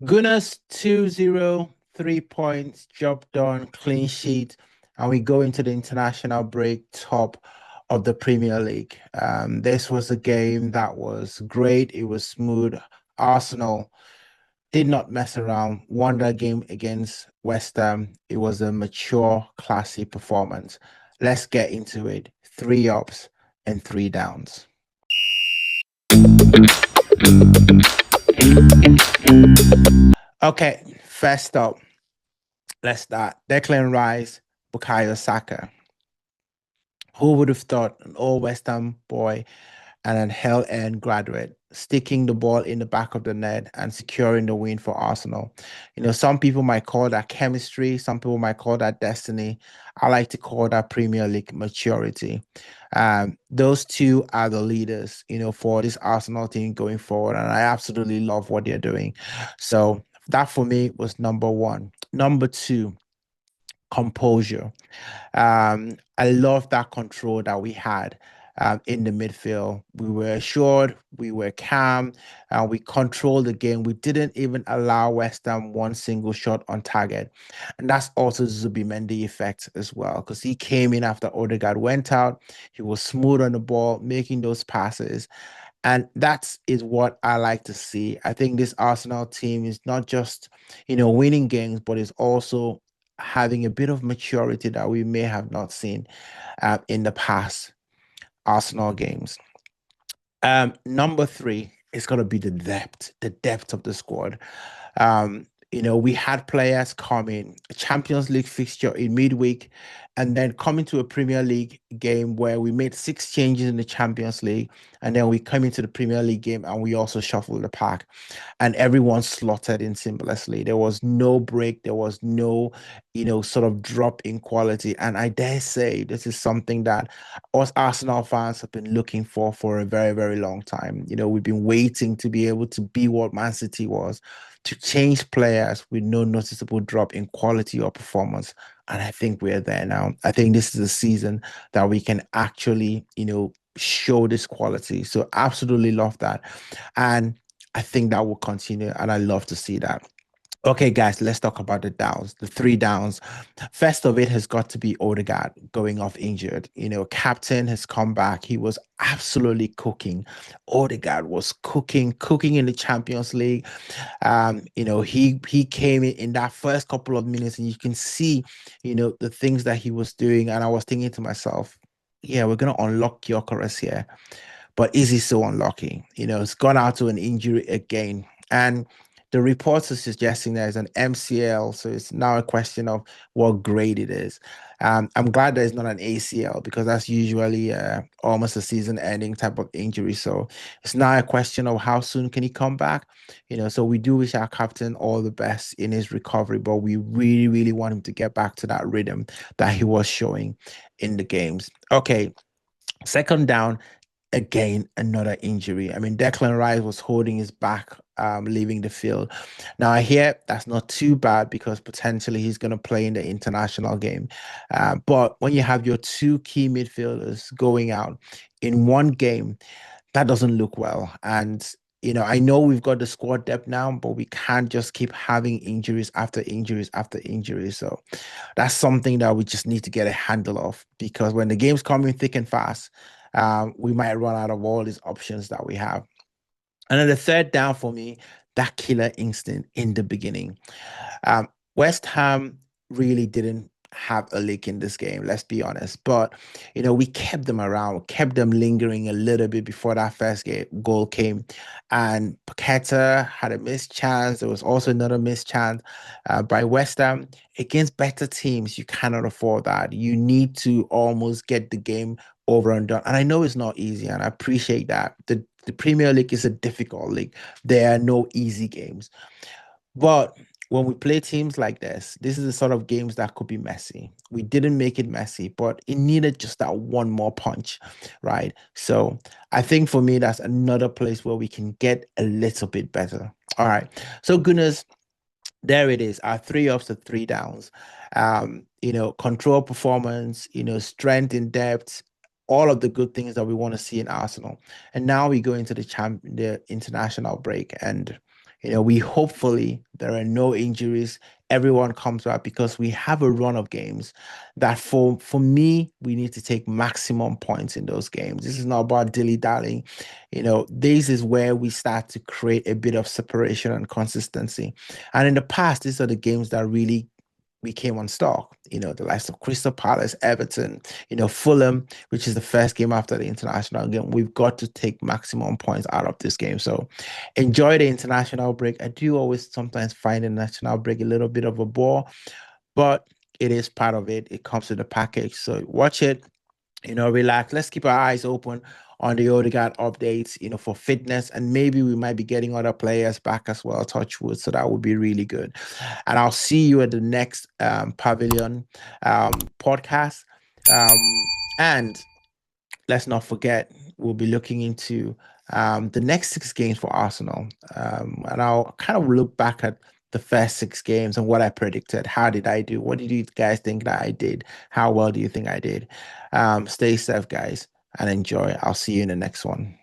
Gunners 2-0, 3 points, job done, clean sheet, and we go into the international break top of the Premier League. This was a game that was great. It was smooth. Arsenal did not mess around, won that game against West Ham. It was a mature, classy performance. Let's get into it. Three ups and three downs. Okay, first up, let's start. Declan Rice, Bukayo Saka. Who would have thought an old West Ham boy and an hell-end graduate sticking the ball in the back of the net and securing the win for Arsenal? Some people might call that chemistry, some people might call that destiny. I like to call that Premier League maturity. Those two are the leaders, for this Arsenal team going forward, and I absolutely love what they're doing. So that for me was number one. Number two, composure. I love that control that we had in the midfield. We were assured, we were calm, and we controlled the game. We didn't even allow West Ham one single shot on target. And that's also Zubimendi effect as well, because he came in after Odegaard went out. He was smooth on the ball, making those passes. And that is what I like to see. I think this Arsenal team is not just, winning games, but is also having a bit of maturity that we may have not seen in the past Arsenal games. Number three is going to be the depth of the squad. We had players coming, a Champions League fixture in midweek, and then coming to a Premier League game where we made six changes in the Champions League, and then we come into the Premier League game and we also shuffled the pack, and everyone slotted in seamlessly. There was no break, there was no, sort of drop in quality, and I dare say this is something that us Arsenal fans have been looking for a very, very long time. We've been waiting to be able to be what Man City was, to change players with no noticeable drop in quality or performance. And I think we're there now. I think this is a season that we can actually, show this quality. So absolutely love that. And I think that will continue. And I love to see that. Okay, guys, let's talk about the downs, the three downs. First of it has got to be Odegaard going off injured. Captain has come back. He was absolutely cooking. Odegaard was cooking in the Champions League. He came in that first couple of minutes, and you can see, the things that he was doing. And I was thinking to myself, yeah, we're gonna unlock Gyökeres here, but is he so unlucky? It's gone out to an injury again. And the reports are suggesting there's an MCL. So it's now a question of what grade it is. I'm glad there's not an ACL, because that's usually almost a season ending type of injury. So it's now a question of how soon can he come back? So we do wish our captain all the best in his recovery, but we really, really want him to get back to that rhythm that he was showing in the games. Okay, second down, again, another injury. I mean, Declan Rice was holding his back, leaving the field. Now, I hear that's not too bad because potentially he's going to play in the international game. But when you have your two key midfielders going out in one game, that doesn't look well. And I know we've got the squad depth now, but we can't just keep having injuries after injuries after injuries. So that's something that we just need to get a handle of, because when the game's coming thick and fast, we might run out of all these options that we have. And then the third down for me, that killer instinct in the beginning. West Ham really didn't have a leak in this game, let's be honest. But, we kept them around, kept them lingering a little bit before that first goal came. And Paqueta had a missed chance. There was also another missed chance by West Ham. Against better teams, you cannot afford that. You need to almost get the game over and done. And I know it's not easy, and I appreciate that. The Premier League is a difficult league. There are no easy games. But when we play teams like this is the sort of games that could be messy. We didn't make it messy, but it needed just that one more punch, right? So I think for me, that's another place where we can get a little bit better. All right. So goodness, there it is. Our three ups to three downs. Control performance, strength in depth, all of the good things that we want to see in Arsenal. And now we go into the international break, and We hopefully there are no injuries. Everyone comes back because we have a run of games that for me, we need to take maximum points in those games. This is not about dilly-dallying. This is where we start to create a bit of separation and consistency. And in the past, these are the games that really we came on stock, the likes of Crystal Palace, Everton, Fulham, which is the first game after the international game. We've got to take maximum points out of this game. So enjoy the international break. I do always sometimes find the national break a little bit of a bore, but it is part of it. It comes with the package. So watch it, relax. Let's keep our eyes open on the Odegaard updates, for fitness, and maybe we might be getting other players back as well, touch wood. So that would be really good. And I'll see you at the next Pavilion podcast. And let's not forget, we'll be looking into the next 6 games for Arsenal. And I'll kind of look back at the first 6 games and what I predicted. How did I do? What did you guys think that I did? How well do you think I did? Stay safe, guys, and enjoy. I'll see you in the next one.